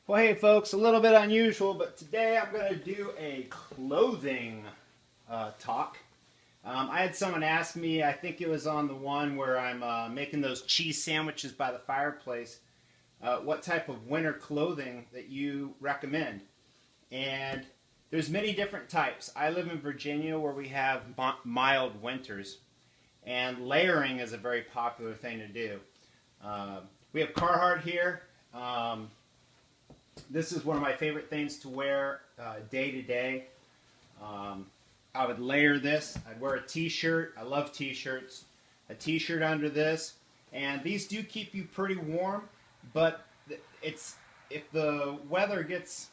Well, hey folks, a little bit unusual, but today I'm going to do a clothing talk. I had someone ask me, I think it was on the one where I'm making those cheese sandwiches by the fireplace, what type of winter clothing that you recommend. And there's many different types. I live in Virginia where we have mild winters, and layering is a very popular thing to do. Uh, we have Carhartt here. This is one of my favorite things to wear day to day. I would layer this. I'd wear a t-shirt. I love t-shirts. A t-shirt under this. And these do keep you pretty warm, but it's if the weather gets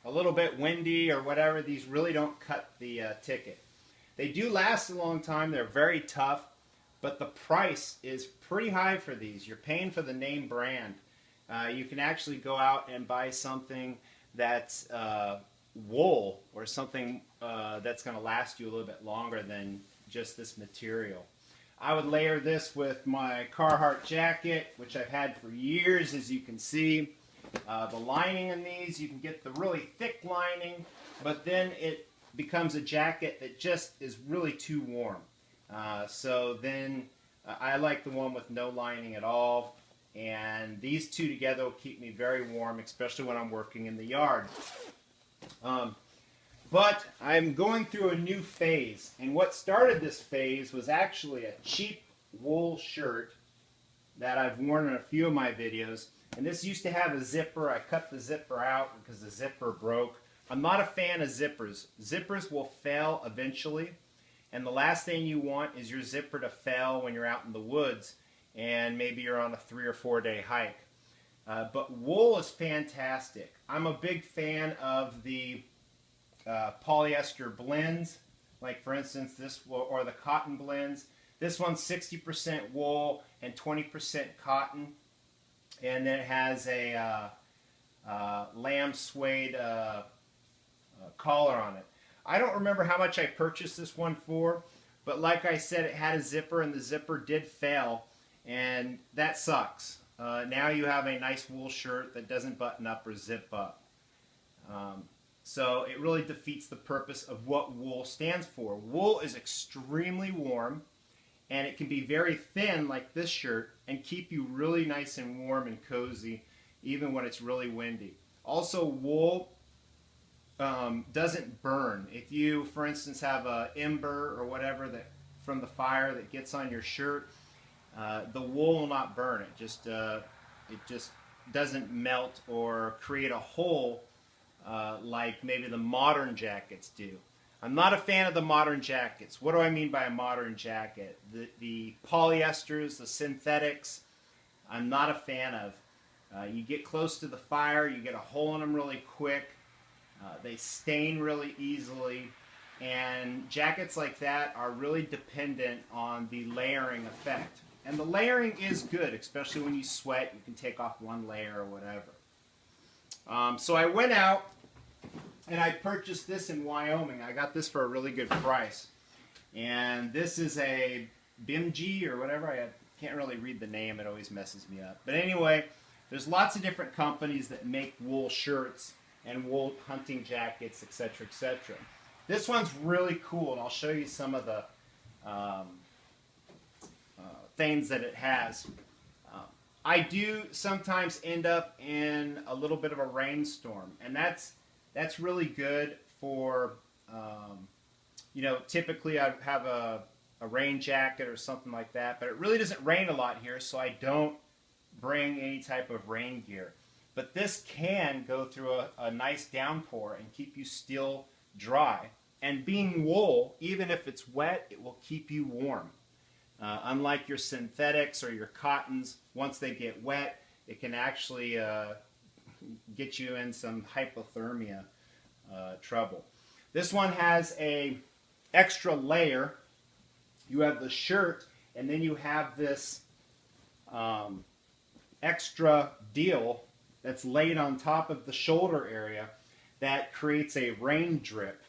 a little bit windy or whatever, these really don't cut the ticket. They do last a long time. They're very tough, but the price is pretty high for these. You're paying for the name brand. You can actually go out and buy something that's wool or something that's going to last you a little bit longer than just this material. I would layer this with my Carhartt jacket, which I've had for years, as you can see. The lining in these, you can get the really thick lining, but then it becomes a jacket that just is really too warm. So then I like the one with no lining at all. And these two together will keep me very warm, especially when I'm working in the yard. But I'm going through a new phase, and what started this phase was actually a cheap wool shirt that I've worn in a few of my videos. And this used to have a zipper. I cut the zipper out because the zipper broke. I'm not a fan of zippers. Zippers will fail eventually, and the last thing you want is your zipper to fail when you're out in the woods and maybe you're on a 3 or 4 day hike. But wool is fantastic. I'm a big fan of the polyester blends, like for instance this, or the cotton blends. This one's 60% wool and 20% cotton, and then it has a lamb suede collar on it. I don't remember how much I purchased this one for, but like I said, it had a zipper and the zipper did fail. And that sucks. Now you have a nice wool shirt that doesn't button up or zip up. So it really defeats the purpose of what wool stands for. Wool is extremely warm, and it can be very thin like this shirt and keep you really nice and warm and cozy even when it's really windy. Also, wool doesn't burn. If you, for instance, have a ember or whatever that from the fire that gets on your shirt, the wool will not burn. It just doesn't melt or create a hole like maybe the modern jackets do. I'm not a fan of the modern jackets. What do I mean by a modern jacket? The polyesters, the synthetics, I'm not a fan of. You get close to the fire, you get a hole in them really quick. They stain really easily. And jackets like that are really dependent on the layering effect. And the layering is good, especially when you sweat. You can take off one layer or whatever. So I went out and I purchased this in Wyoming. I got this for a really good price. And this is a Bimji or whatever. I can't really read the name. It always messes me up. But anyway, there's lots of different companies that make wool shirts and wool hunting jackets, etc., etc. This one's really cool, and I'll show you some of the things that it has. I do sometimes end up in a little bit of a rainstorm, and that's really good for, typically I have a rain jacket or something like that, but it really doesn't rain a lot here, so I don't bring any type of rain gear. But this can go through a nice downpour and keep you still dry. And being wool, even if it's wet, it will keep you warm. Unlike your synthetics or your cottons, once they get wet, it can actually get you in some hypothermia trouble. This one has a extra layer. You have the shirt, and then you have this extra deal that's laid on top of the shoulder area that creates a rain drip.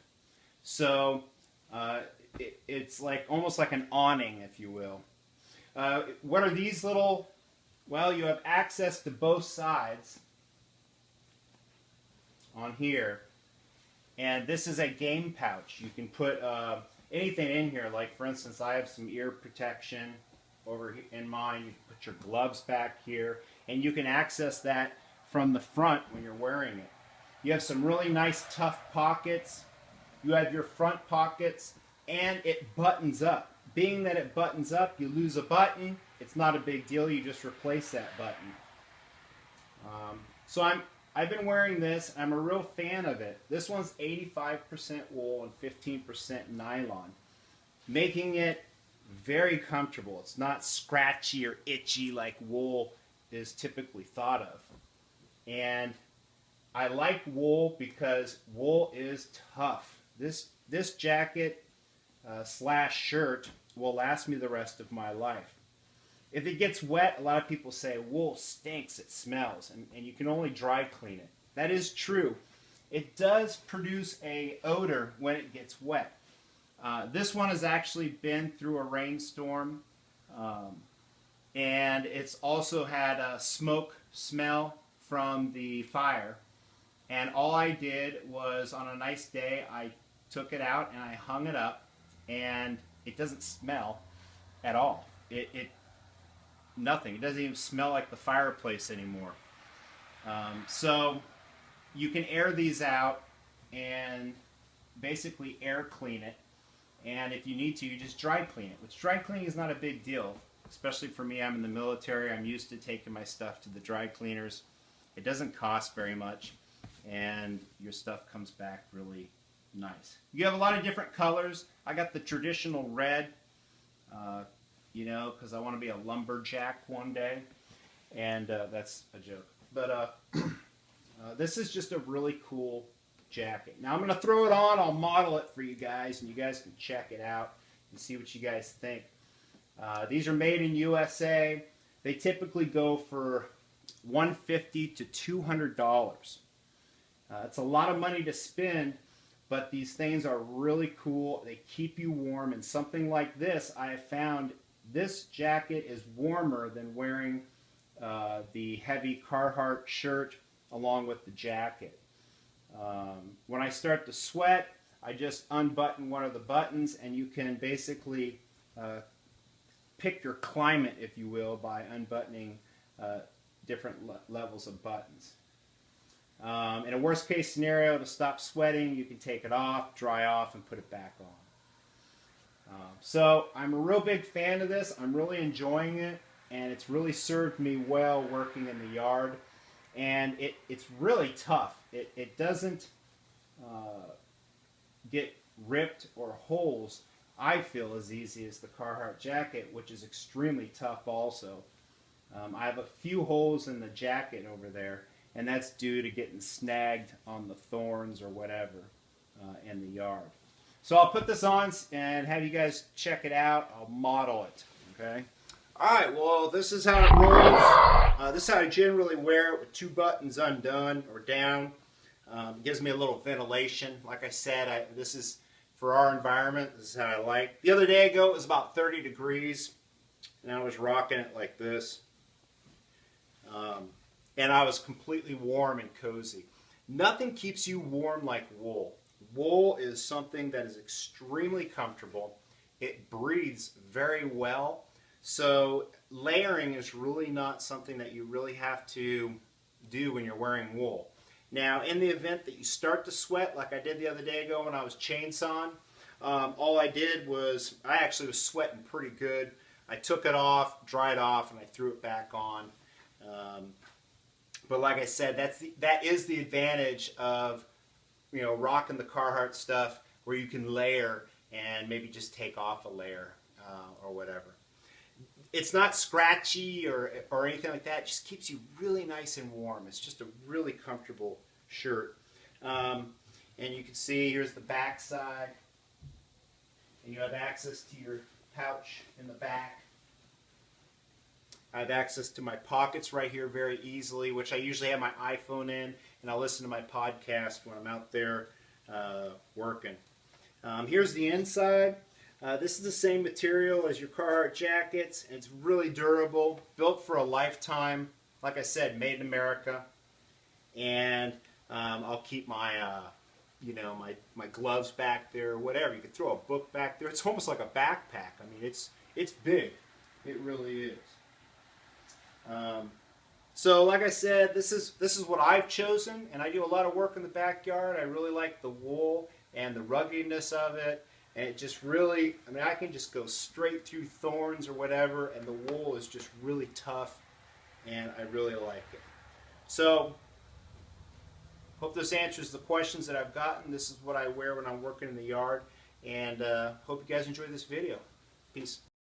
So it's like almost like an awning, if you will. What are these little? Well, you have access to both sides. on here. And this is a game pouch. You can put anything in here. Like, for instance, I have some ear protection over in mine. You can put your gloves back here. And you can access that from the front when you're wearing it. You have some really nice, tough pockets. You have your front pockets. And it buttons up. Being that it buttons up, you lose a button. It's not a big deal. You just replace that button. So I've been wearing this. I'm a real fan of it. This one's 85% wool and 15% nylon, making it very comfortable. It's not scratchy or itchy like wool is typically thought of. And I like wool because wool is tough. This jacket slash shirt will last me the rest of my life. If it gets wet, a lot of people say wool stinks, it smells, and you can only dry clean it. That is true. It does produce a odor when it gets wet. This one has actually been through a rainstorm, and it's also had a smoke smell from the fire. And all I did was, on a nice day, I took it out and I hung it up, and it doesn't smell at all. Nothing. It doesn't even smell like the fireplace anymore. So you can air these out and basically air clean it. And if you need to, you just dry clean it. Which dry cleaning is not a big deal, especially for me. I'm in the military. I'm used to taking my stuff to the dry cleaners. It doesn't cost very much, and your stuff comes back really nice. You have a lot of different colors. I got the traditional red. You know, because I want to be a lumberjack one day, and that's a joke. But this is just a really cool jacket. Now I'm going to throw it on. I'll model it for you guys, and you guys can check it out and see what you guys think. These are made in USA. They typically go for $150 to $200. It's a lot of money to spend, but these things are really cool. They keep you warm, and something like this, I have found this jacket is warmer than wearing the heavy Carhartt shirt along with the jacket. When I start to sweat, I just unbutton one of the buttons, and you can basically pick your climate, if you will, by unbuttoning different levels of buttons. In a worst case scenario, to stop sweating, you can take it off, dry off, and put it back on. So I'm a real big fan of this. I'm really enjoying it, and it's really served me well working in the yard. And it's really tough. It doesn't get ripped or holes, I feel, as easy as the Carhartt jacket, which is extremely tough also. I have a few holes in the jacket over there, and that's due to getting snagged on the thorns or whatever in the yard. So I'll put this on and have you guys check it out. I'll model it, okay? All right, well, this is how it rolls. This is how I generally wear it, with two buttons undone or down. It gives me a little ventilation. Like I said, this is for our environment. This is how I like. The other day ago, it was about 30 degrees, and I was rocking it like this. And I was completely warm and cozy. Nothing keeps you warm like wool. Wool is something that is extremely comfortable. It breathes very well. So layering is really not something that you really have to do when you're wearing wool. Now, in the event that you start to sweat, like I did the other day ago when I was chainsawing, all I did was, I actually was sweating pretty good. I took it off, dried off, and I threw it back on. But like I said, that is the advantage of, you know, rocking the Carhartt stuff, where you can layer and maybe just take off a layer or whatever. It's not scratchy or anything like that. It just keeps you really nice and warm. It's just a really comfortable shirt. And you can see here's the back side, and you have access to your pouch in the back. I have access to my pockets right here very easily, which I usually have my iPhone in, and I'll listen to my podcast when I'm out there working. Here's the inside. This is the same material as your Carhartt jackets. It's really durable, built for a lifetime. Like I said, made in America. And I'll keep my you know, my gloves back there or whatever. You could throw a book back there. It's almost like a backpack. I mean, it's big. It really is. So like I said, this is what I've chosen, and I do a lot of work in the backyard. I really like the wool and the ruggedness of it, and it just really, I mean, I can just go straight through thorns or whatever, and the wool is just really tough, and I really like it. So, hope this answers the questions that I've gotten. This is what I wear when I'm working in the yard, and hope you guys enjoy this video. Peace.